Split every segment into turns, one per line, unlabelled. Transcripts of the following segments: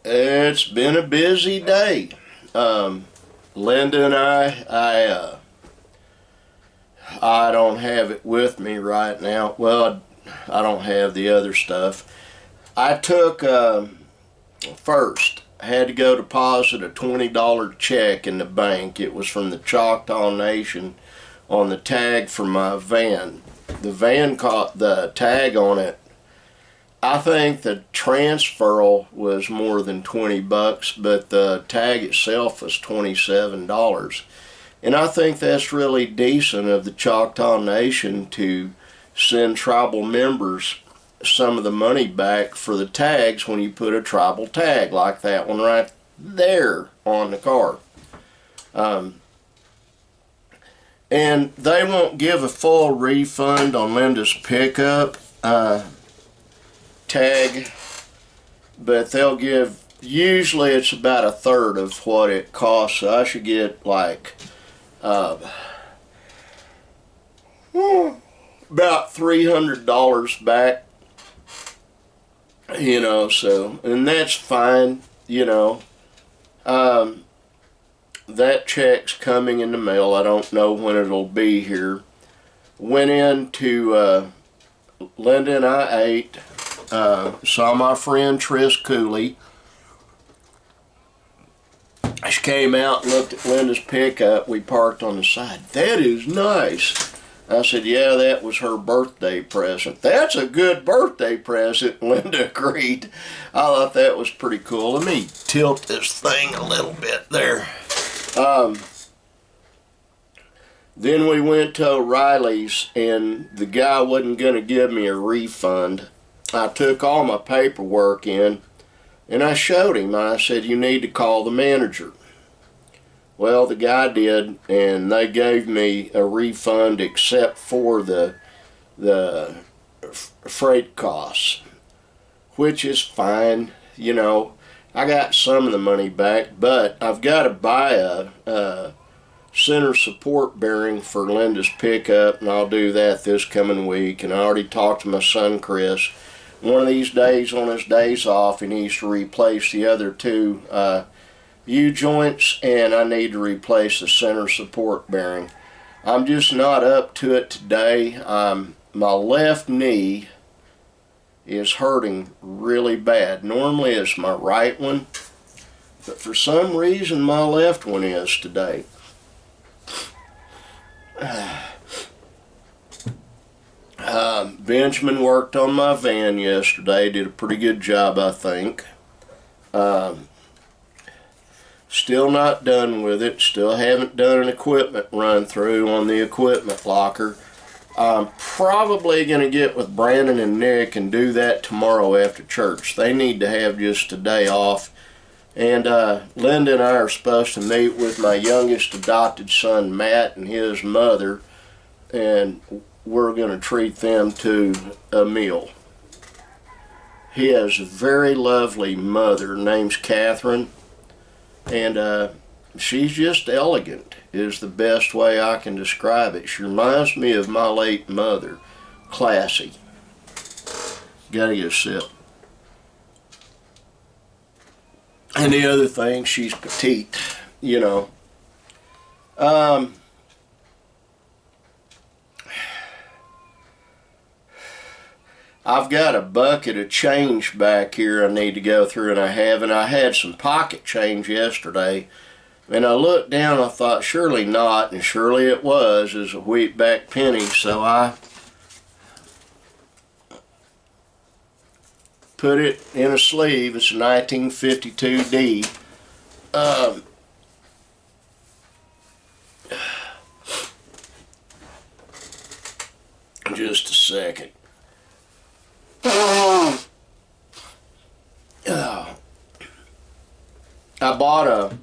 It's been a busy day. Linda and I don't have it with me right now. Well, I don't have the other stuff. I took, first, I had to go deposit a $20 check in the bank. It was from the Choctaw Nation on the tag for my van. The van caught the tag on it. I think the transfer was more than 20 bucks, but the tag itself was $27. And I think that's really decent of the Choctaw Nation to send tribal members some of the money back for the tags when you put a tribal tag like that one right there on the car. And they won't give a full refund on Linda's pickup tag, but they'll give, usually it's about a third of what it costs. So I should get like about $300 back, you know, so, and that's fine, you know. That check's coming in the mail. I don't know when it'll be here. Went into Linda and I ate, saw my friend Tris Cooley. She came out and looked at Linda's pickup. We parked on the side. That is nice. I said, yeah, that was her birthday present. That's a good birthday present. Linda agreed. I thought that was pretty cool. Let me tilt this thing a little bit there. Then we went to O'Reilly's, and the guy wasn't going to give me a refund. I took all my paperwork in, and I showed him. I said, you need to call the manager. Well, the guy did, and they gave me a refund except for the freight costs, which is fine. You know, I got some of the money back, but I've got to buy a center support bearing for Linda's pickup, and I'll do that this coming week. And I already talked to my son Chris. One of these days, on his days off, he needs to replace the other two U-joints, and I need to replace the center support bearing. I'm just not up to it today. My left knee is hurting really bad. Normally it's my right one, but for some reason my left one is today. Benjamin worked on my van yesterday, did a pretty good job, I think. Still not done with it. Still haven't done an equipment run through on the equipment locker. I'm probably going to get with Brandon and Nick and do that tomorrow after church. They need to have just a day off. And Linda and I are supposed to meet with my youngest adopted son, Matt, and his mother, and we're going to treat them to a meal. He has a very lovely mother. Her name's Catherine, and she's just elegant is the best way I can describe it. She reminds me of my late mother. Classy. Gotta get a sip. And the other thing, she's petite, you know. I've got a bucket of change back here I need to go through, and I haven't. I had some pocket change yesterday, and I looked down, I thought, surely not, and surely it was. It was a wheatback penny, so I put it in a sleeve. It's a 1952D. Just a second. I bought a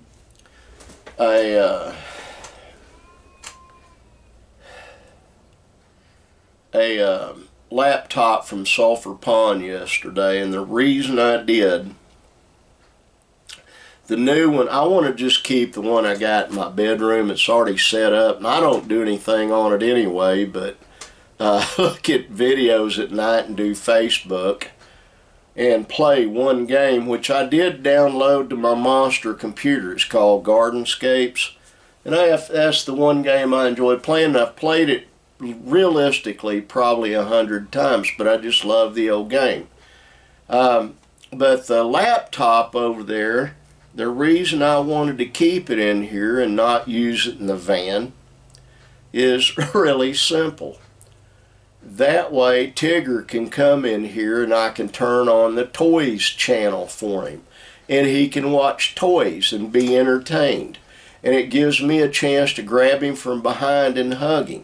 laptop from Sulphur Pond yesterday, and the reason I did, the new one, I want to just keep the one I got in my bedroom. It's already set up, and I don't do anything on it anyway, but look at videos at night and do Facebook. and play one game, which I did download to my monster computer. It's called Gardenscapes. And that's the one game I enjoy playing. I've played it realistically probably 100 times, but I just love the old game. But the laptop over there, the reason I wanted to keep it in here and not use it in the van is really simple. That way Tigger can come in here and I can turn on the toys channel for him. And he can watch toys and be entertained. And it gives me a chance to grab him from behind and hug him.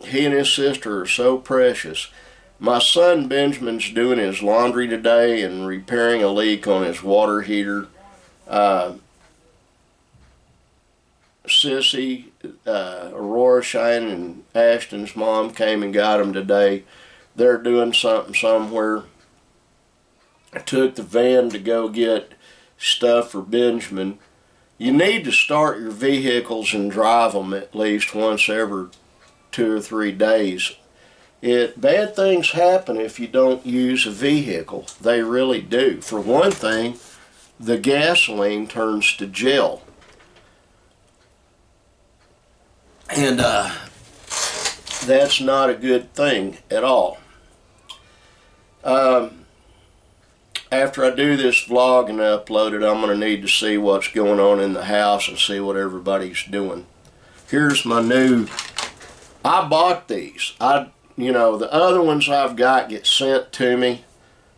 He and his sister are so precious. My son Benjamin's doing his laundry today and repairing a leak on his water heater. Sissy, Aurora, Shine, and Ashton's mom came and got them today. They're doing something somewhere. I took the van to go get stuff for Benjamin. You need to start your vehicles and drive them at least once every 2 or 3 days. Bad things happen if you don't use a vehicle. They really do. For one thing, the gasoline turns to gel. And that's not a good thing at all. After I do this vlog and upload it, I'm going to need to see what's going on in the house and see what everybody's doing. Here's my new, I bought these. You know, the other ones I've got get sent to me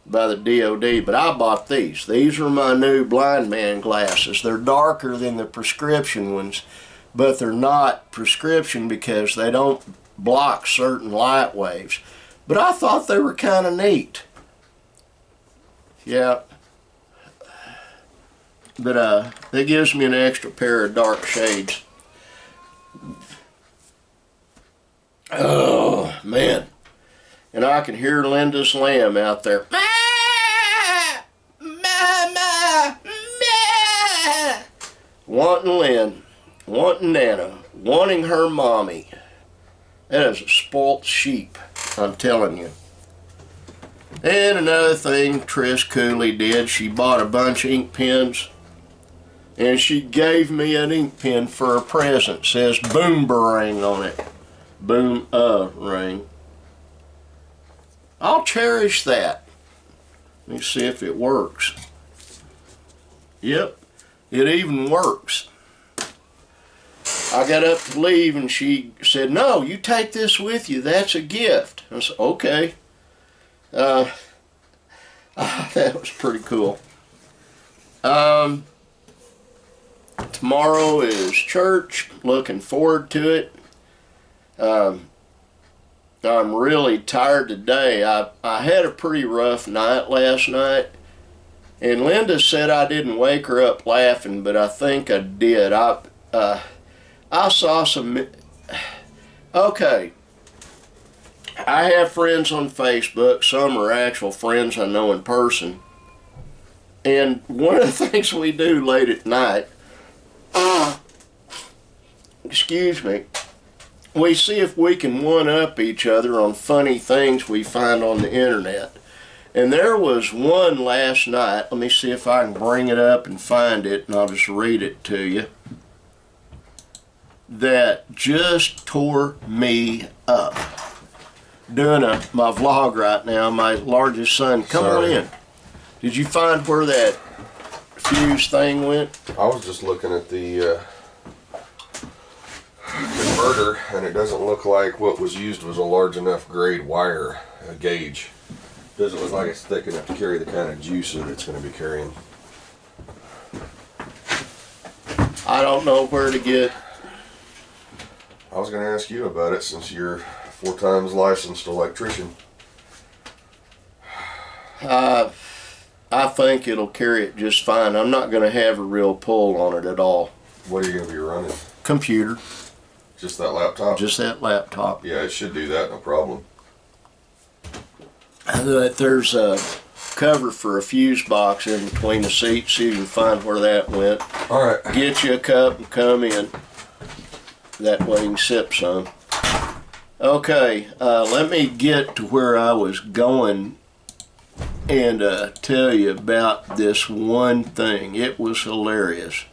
by the DOD, but I bought these. These are my new blind man glasses. They're darker than the prescription ones, but they're not prescription because they don't block certain light waves. But I thought they were kind of neat. Yeah. But that gives me an extra pair of dark shades. Oh, man. And I can hear Linda's lamb out there. Wanting Lynn, wanting Nana, wanting her mommy. That is a spoilt sheep, I'm telling you. And another thing Trish Cooley did, she bought a bunch of ink pens, and she gave me an ink pen for a present. It says Boomerang on it. Ring. I'll cherish that. Let me see if it works. Yep, it even works. I got up to leave and she said, "No, you take this with you. That's a gift." I said, "Okay." That was pretty cool. Tomorrow is church. Looking forward to it. I'm really tired today. I had a pretty rough night last night, and Linda said I didn't wake her up laughing, but I think I did. I saw some. Okay, I have friends on Facebook. Some are actual friends I know in person, and one of the things we do late at night, excuse me, we see if we can one-up each other on funny things we find on the internet. And there was one last night. Let me see if I can bring it up and find it, and I'll just read it to you. That just tore me up. Doing my vlog right now. My largest son, come on in. Did you find where that fuse thing went?
I was just looking at the converter, and it doesn't look like what was used was a large enough grade wire gauge. Doesn't look like it's thick enough to carry the kind of juice that it's going to be carrying.
I don't know where to get.
I was going to ask you about it since you're 4 times licensed electrician.
I think it'll carry it just fine. I'm not going to have a real pull on it at all.
What are you going to be running?
Computer.
Just that laptop?
Just that laptop.
Yeah, it should do that, no problem.
There's a cover for a fuse box in between the seats, so you can find where that went.
Alright.
Get you a cup and come in. That way you can sip some. Okay, let me get to where I was going and tell you about this one thing. It was hilarious.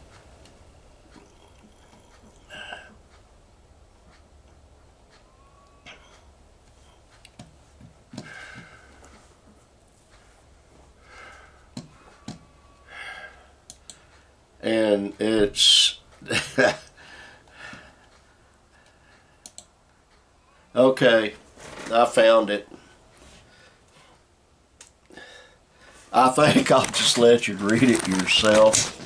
And it's okay, I found it. I think I'll just let you read it yourself.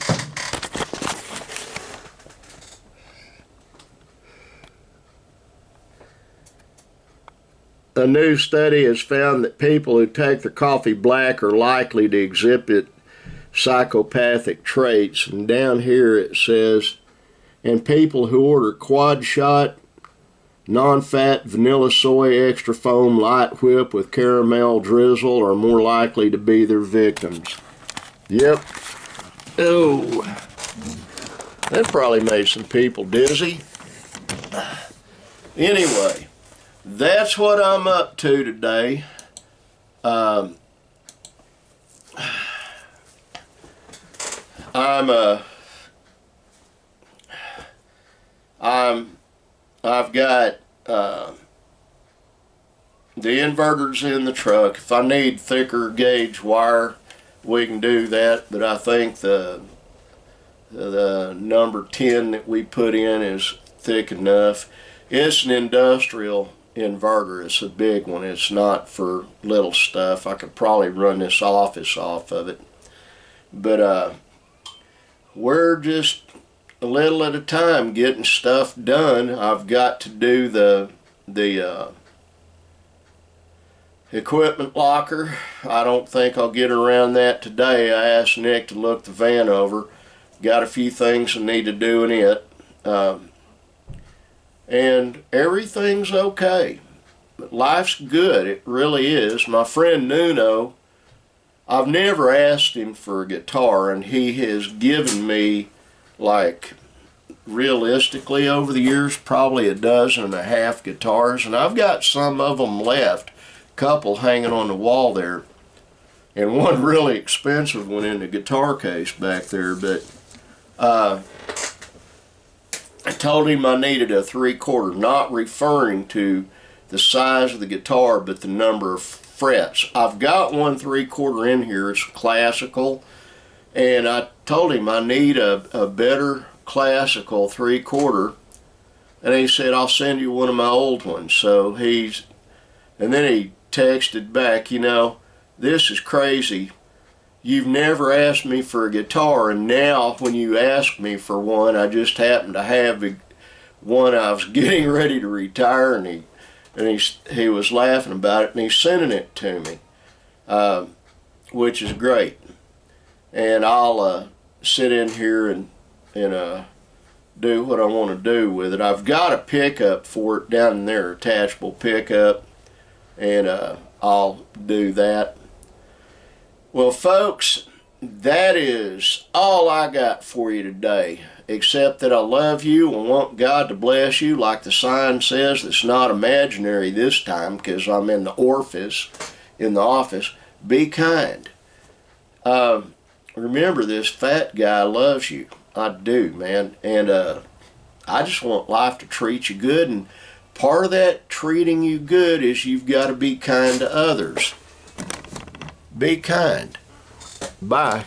A new study has found that people who take their coffee black are likely to exhibit psychopathic traits. And down here it says, and people who order quad shot, non-fat, vanilla soy, extra foam, light whip with caramel drizzle are more likely to be their victims. Yep. Oh, that probably made some people dizzy. Anyway, that's what I'm up to today. I've got the inverters in the truck. If I need thicker gauge wire, we can do that, but I think the number 10 that we put in is thick enough. It's an industrial inverter. It's a big one. It's not for little stuff. I could probably run this office off of it, but we're just a little at a time getting stuff done. I've got to do the equipment locker. I don't think I'll get around that today. I asked Nick to look the van over. Got a few things I need to do in it. And everything's okay. But life's good. It really is. My friend Nuno, I've never asked him for a guitar, and he has given me, like, realistically over the years, probably 12.5 guitars, and I've got some of them left, a couple hanging on the wall there, and one really expensive one in the guitar case back there. But I told him I needed a 3/4, not referring to the size of the guitar, but the number of frets. I've got one 3/4 in here. It's classical, and I told him I need a better classical 3/4, and he said, I'll send you one of my old ones. So and then he texted back, you know, this is crazy. You've never asked me for a guitar, and now when you ask me for one, I just happen to have one I was getting ready to retire, and he was laughing about it, and he's sending it to me, which is great. And I'll sit in here and do what I want to do with it. I've got a pickup for it down in there, attachable pickup, and I'll do that. Well, folks, that is all I got for you today, except that I love you and want God to bless you. Like the sign says, it's not imaginary this time because I'm in the office. Be kind. Remember, this fat guy loves you. I do, man. And I just want life to treat you good, and part of that treating you good is you've got to be kind to others. Be kind. Bye.